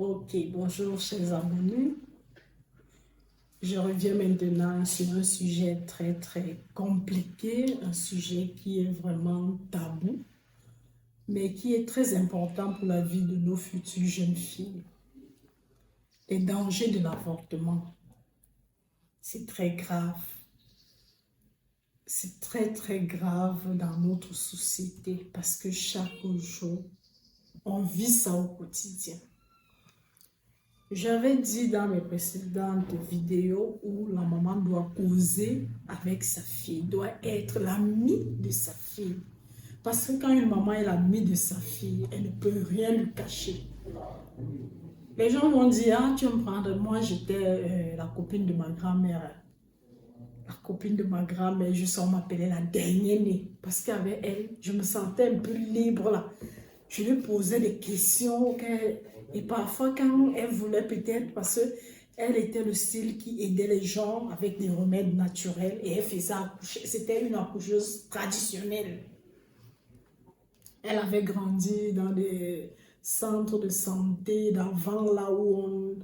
Ok, bonjour chers abonnés. Je reviens maintenant sur un sujet très très compliqué, un sujet qui est vraiment tabou, mais qui est très important pour la vie de nos futures jeunes filles. Les dangers de l'avortement, c'est très grave. C'est très très grave dans notre société parce que chaque jour, on vit ça au quotidien. J'avais dit dans mes précédentes vidéos où la maman doit causer avec sa fille, doit être l'amie de sa fille. Parce que quand une maman est l'amie de sa fille, elle ne peut rien lui cacher. Les gens vont dire, ah, tu vas me prendre, moi j'étais la copine de ma grand-mère. La copine de ma grand-mère, on m'appelait la dernière née. Parce qu'avec elle, je me sentais un peu libre là. Je lui posais des questions et parfois quand elle voulait peut-être, parce qu'elle était le style qui aidait les gens avec des remèdes naturels et elle faisait accoucher, c'était une accoucheuse traditionnelle. Elle avait grandi dans des centres de santé d'avant là où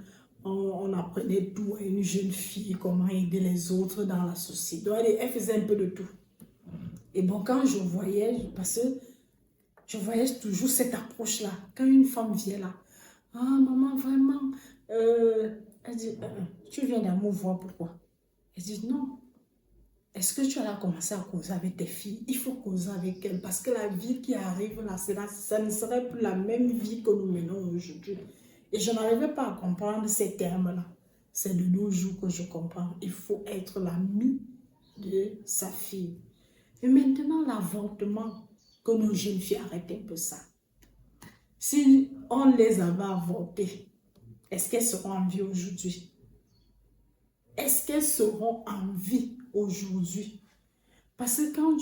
on apprenait tout à une jeune fille, comment aider les autres dans la société. Donc elle faisait un peu de tout. Et bon, quand je voyais, parce que je voyais toujours cette approche-là. Quand une femme vient là, ah maman, vraiment, elle dit, tu viens d'amour voir pourquoi? Elle dit, non. Est-ce que tu as commencé à causer avec tes filles? Il faut causer avec elles parce que la vie qui arrive là, ça ne serait plus la même vie que nous menons aujourd'hui. Et je n'arrivais pas à comprendre ces termes-là. C'est de nos jours que je comprends. Il faut être l'ami de sa fille. Et maintenant, l'avortement, que nos jeunes filles arrêtent un peu ça. Si on les avait avortées, est-ce qu'elles seront en vie aujourd'hui? Est-ce qu'elles seront en vie aujourd'hui? Parce que quand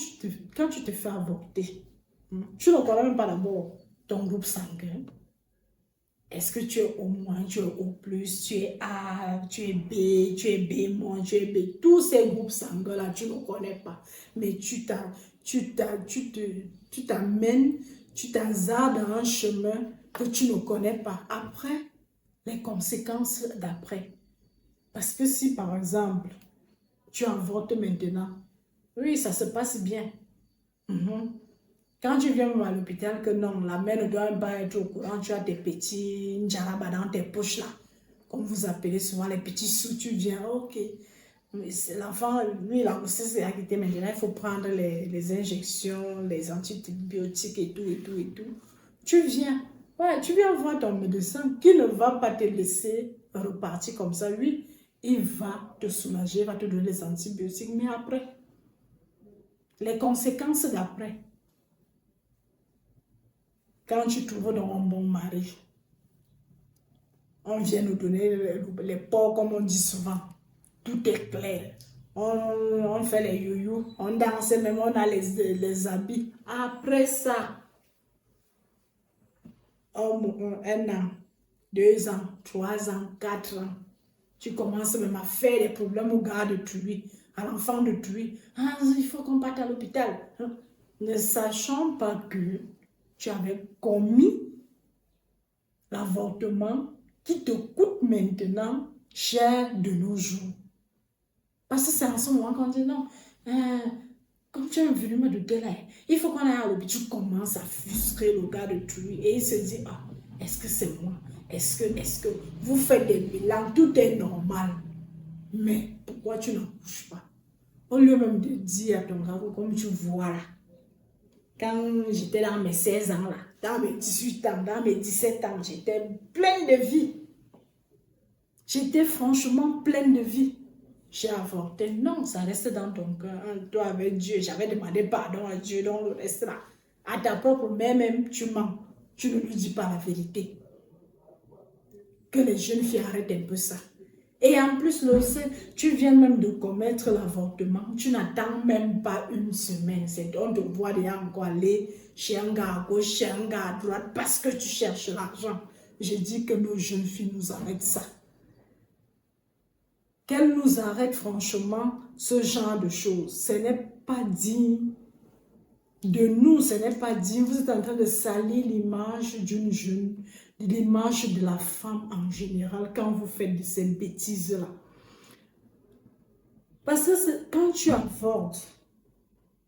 tu te fais avorter, tu ne connais même pas d'abord ton groupe sanguin. Est-ce que tu es O-, tu es O+, tu es A, tu es B, tu es B-, tu es B. Tous ces groupes sanguins-là, tu ne connais pas. Mais tu t'amènes, tu t'hasardes dans un chemin que tu ne connais pas. Après, les conséquences d'après. Parce que si, par exemple, tu avortes maintenant, oui, ça se passe bien. Quand tu viens à l'hôpital, que non, la mère ne doit pas être au courant, tu as tes petits njaraba dans tes poches là, comme vous appelez souvent les petits sous, tu viens, ok. L'enfant, lui, la grossesse est acquittée maintenant, il faut prendre les injections, les antibiotiques et tout, et tout, et tout. Tu viens, ouais, tu viens voir ton médecin qui ne va pas te laisser repartir comme ça. Oui, il va te soulager, il va te donner les antibiotiques, mais après, les conséquences d'après, quand tu trouves dans un bon mari, on vient nous donner les porcs comme on dit souvent. Tout est clair. On fait les youyou, on danse même, on a les habits. Après ça, un an, 2 ans, 3 ans, 4 ans, tu commences même à faire des problèmes au gars de tuer, à l'enfant de tuer. Ah, il faut qu'on parte à l'hôpital. Ne sachant pas que tu avais commis l'avortement qui te coûte maintenant cher de nos jours. Parce que c'est en ce moment qu'on dit non, comme tu es venu me douter là, il faut qu'on aille à l'hôpital. Tu commences à frustrer le gars de tuer et il se dit, ah, est-ce que c'est moi? Est-ce que vous faites des bilans? Tout est normal. Mais pourquoi tu n'accouches pas? Au lieu même de dire à ton gars, comme tu vois là, quand j'étais dans mes 16 ans là, dans mes 18 ans, dans mes 17 ans, j'étais pleine de vie. J'étais franchement pleine de vie. J'ai avorté. Non, ça reste dans ton cœur. Toi avec Dieu, j'avais demandé pardon à Dieu, donc le reste là. À ta propre mère même, tu mens. Tu ne lui dis pas la vérité. Que les jeunes filles arrêtent un peu ça. Et en plus, tu viens même de commettre l'avortement. Tu n'attends même pas une semaine. C'est on te voit déjà encore aller chez un gars à gauche, chez un gars à droite, parce que tu cherches l'argent. Je dis que nos jeunes filles nous arrêtent ça. Qu'elles nous arrêtent franchement ce genre de choses. Ce n'est pas digne de nous, ce n'est pas digne. Vous êtes en train de salir l'image d'une jeune, de l'image de la femme en général quand vous faites de ces bêtises-là. Parce que quand tu avortes,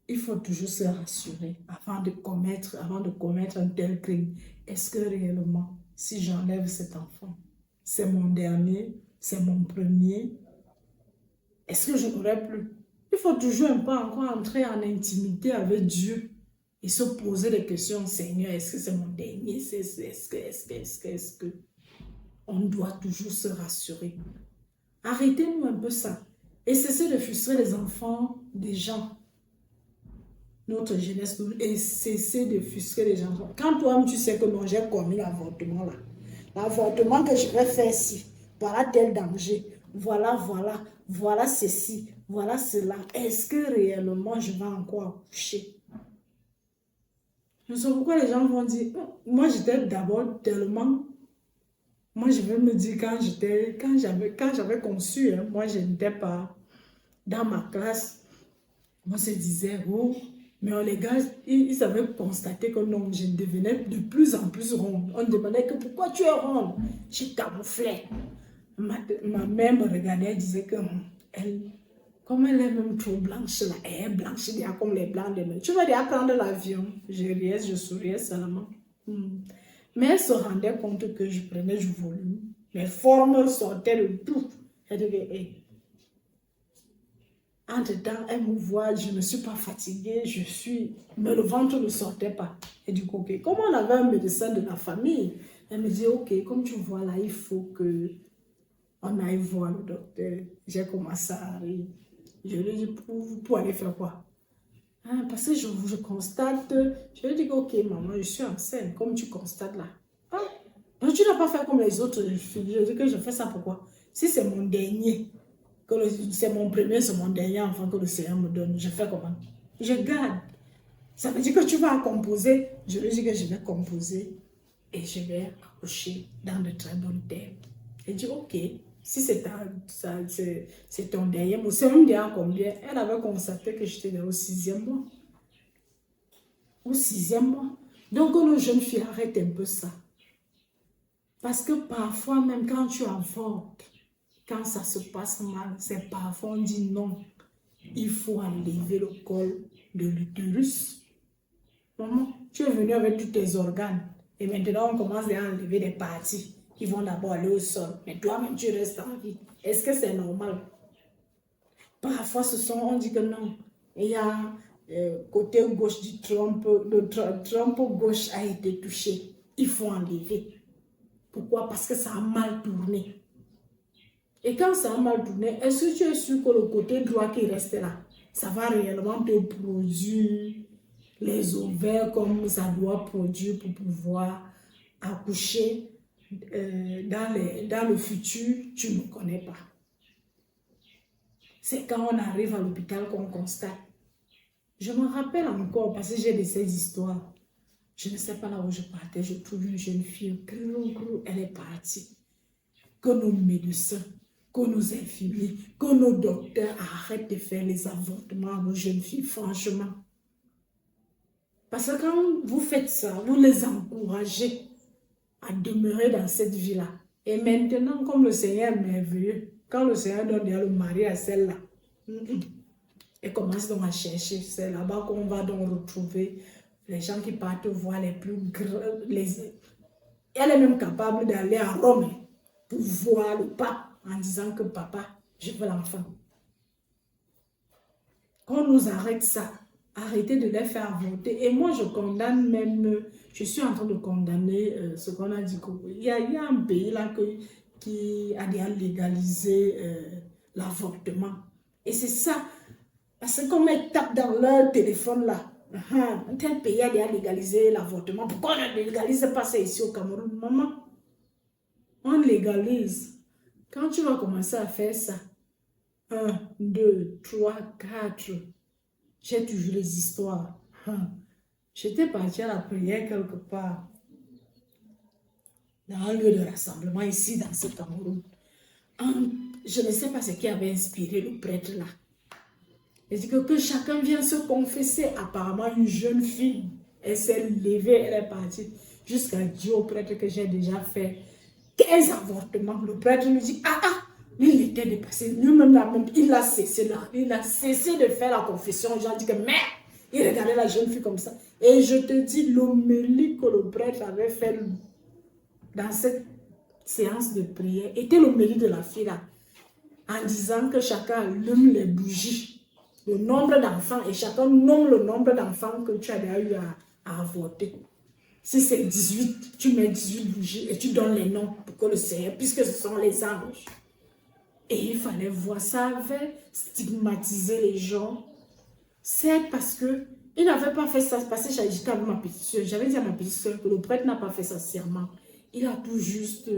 il faut toujours se rassurer avant de commettre un tel crime. Est-ce que réellement, si j'enlève cet enfant, c'est mon dernier, c'est mon premier, est-ce que je n'aurais plus? Il faut toujours un peu encore entrer en intimité avec Dieu et se poser des questions. Seigneur, est-ce que c'est mon dernier? Est-ce que? On doit toujours se rassurer. Arrêtez-nous un peu ça. Et cessez de frustrer les enfants des gens. Notre jeunesse, et cessez de frustrer les gens. Quand toi-même tu sais que non, j'ai commis l'avortement là. L'avortement que je vais faire ici. Voilà tel danger. Voilà ceci. Voilà cela. Est-ce que réellement je vais encore accoucher? Je sais pourquoi les gens vont dire, moi j'étais d'abord tellement, moi je vais me dire quand j'avais conçu, hein, moi je n'étais pas dans ma classe, on se disait, oh, mais les gars, ils avaient constaté que non, je devenais de plus en plus ronde. On me demandait que pourquoi tu es ronde? J'ai camouflé. Ma mère me regardait et disait que comme elle est même trop blanche là, elle est blanche comme les blancs de mer. Tu vas déjà prendre l'avion. Je riais, je souriais seulement. Mais elle se rendait compte que je prenais du volume. Mes formes sortaient de tout. Elle disait, hey. Entre-temps, elle me voit, je ne suis pas fatiguée, mais le ventre ne sortait pas. Elle dit, ok, comme on avait un médecin de la famille, elle me dit, ok, comme tu vois là, il faut qu'on aille voir le docteur. J'ai commencé à rire. Je lui ai dit, pour aller faire quoi? Ah, parce que je constate, je lui ai dit, ok, maman, je suis enceinte, comme tu constates là. Ah, donc tu n'as pas fait comme les autres filles. Je dis que je fais ça pourquoi? Si c'est mon dernier, c'est mon premier, c'est mon dernier enfant que le Seigneur me donne, je fais comment? Je garde. Ça veut dire que tu vas composer. Je lui dis que je vais composer et je vais accoucher dans de très bonnes termes. Elle dit, ok, si c'est ton dernier mois, c'est même déjà combien? Elle avait constaté que j'étais au 6e mois. Au 6e mois. Donc, nos jeunes filles arrêtent un peu ça. Parce que parfois, même quand tu avortes, quand ça se passe mal, c'est parfois on dit non. Il faut enlever le col de l'utérus. Maman, tu es venue avec tous tes organes. Et maintenant, on commence à enlever des parties qui vont d'abord aller au sol. Mais toi-même, tu restes en vie. Est-ce que c'est normal? Parfois, on dit que non. Il y a côté gauche du trompe, le trompe gauche a été touché. Il faut enlever. Pourquoi? Parce que ça a mal tourné. Et quand ça a mal tourné, est-ce que tu es sûr que le côté droit qui reste là, ça va réellement te produire les ovaires comme ça doit produire pour pouvoir accoucher dans le futur? Tu ne connais pas. C'est quand on arrive à l'hôpital qu'on constate. Je me rappelle encore, parce que j'ai de ces histoires. Je ne sais pas là où je partais, je trouve une jeune fille, elle est partie. Que nos médecins, que nos infirmiers, que nos docteurs arrêtent de faire les avortements à nos jeunes filles, franchement. Parce que quand vous faites ça, vous les encouragez à demeurer dans cette vie-là. Et maintenant, comme le Seigneur est merveilleux, quand le Seigneur donne le mari à celle-là, et commence donc à chercher, c'est là-bas qu'on va donc retrouver les gens qui partent voir les plus grands. Elle est même capable d'aller à Rome pour voir le pape en disant que papa, je veux l'enfant. Qu'on nous arrête ça, arrêtez de les faire avorter. Et moi, je condamne même, je suis en train de condamner ce qu'on a dit. Il y a un pays là qui a déjà légalisé l'avortement. Et c'est ça, parce que comme elles tapent dans leur téléphone là, un tel pays a déjà légalisé l'avortement. Pourquoi on ne légalise pas ça ici au Cameroun? Maman, on légalise. Quand tu vas commencer à faire ça, 1, 2, 3, 4, j'ai toujours les histoires. J'étais partie à la prière quelque part, dans un lieu de rassemblement ici dans ce Cameroun. Je ne sais pas ce qui avait inspiré le prêtre là. Il dit que chacun vient se confesser. Apparemment, une jeune fille, elle s'est levée, elle est partie. jusqu'à dire au prêtre que j'ai déjà fait 15 avortements. Le prêtre lui dit, il était dépassé. Lui-même, il a cessé là. Il a cessé de faire la confession. Les gens disent que, mais, il regardait la jeune fille comme ça. Et je te dis, l'homélie que le prêtre avait fait dans cette séance de prière était l'homélie de la fille là. En disant que chacun allume les bougies, le nombre d'enfants, et chacun nomme le nombre d'enfants que tu as déjà eu à avorter. Si c'est 18, tu mets 18 bougies et tu donnes les noms pour que le Seigneur, puisque ce sont les anges. Et il fallait voir ça, avait stigmatisé les gens. C'est parce que il n'avait pas fait ça, parce que j'avais dit à ma petite soeur, j'avais dit à ma petite soeur que le prêtre n'a pas fait ça serment. Il a tout juste,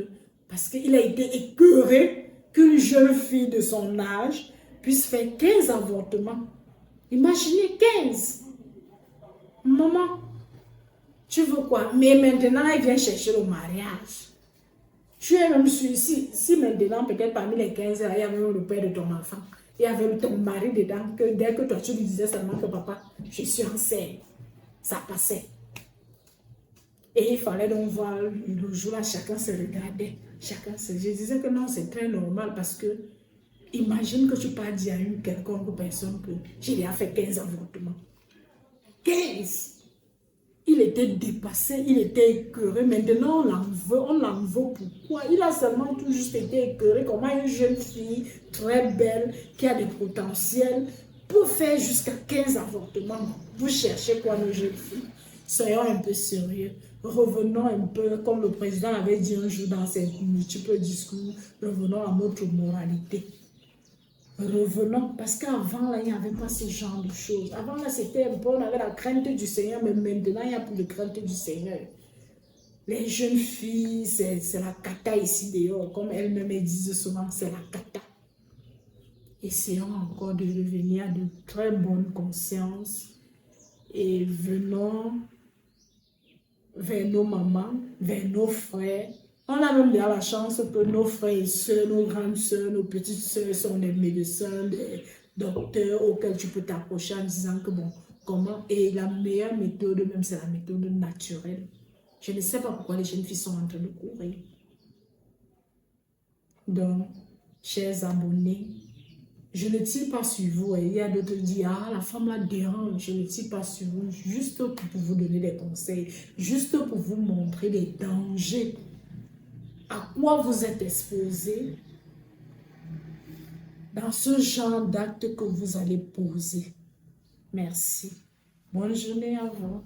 parce qu'il a été écœuré qu'une jeune fille de son âge puisse faire 15 avortements. Imaginez 15. Maman, tu veux quoi? Mais maintenant, elle vient chercher le mariage. Tu es même sûr, si maintenant, peut-être parmi les 15, il y avait même le père de ton enfant, il y avait ton mari dedans, que dès que toi, tu lui disais seulement que papa, je suis enceinte, ça passait. Et il fallait donc voir le jour-là, chacun se regardait. Je disais que non, c'est très normal parce que imagine que tu pas dit à une quelconque personne que j'ai déjà fait 15 avortements. 15! Il était dépassé, il était écœuré. Maintenant, on l'en veut. Pourquoi? Il a seulement tout juste été écœuré. Comment une jeune fille très belle, qui a des potentiels, peut faire jusqu'à 15 avortements? Vous cherchez quoi, nos jeunes filles? Soyons un peu sérieux. Revenons un peu, comme le président avait dit un jour dans ses multiples discours, revenons à notre moralité. Revenons, parce qu'avant, là, il n'y avait pas ce genre de choses. Avant, là, c'était un peu, on avait la crainte du Seigneur, mais maintenant, il n'y a plus de crainte du Seigneur. Les jeunes filles, c'est la cata ici dehors, comme elles-mêmes disent souvent, c'est la cata. Essayons encore de revenir à de très bonnes consciences et venons vers nos mamans, vers nos frères. On a même bien la chance que nos frères et soeurs, nos grandes soeurs, nos petites soeurs sont des médecins, des docteurs auxquels tu peux t'approcher en disant que bon, comment, et la meilleure méthode même, c'est la méthode naturelle. Je ne sais pas pourquoi les jeunes filles sont en train de courir. Donc, chers abonnés, je ne tire pas sur vous. Il y a d'autres qui disent, la femme la dérange. Je ne tire pas sur vous, juste pour vous donner des conseils, juste pour vous montrer les dangers. À quoi vous êtes exposé dans ce genre d'acte que vous allez poser. Merci. Bonne journée à vous.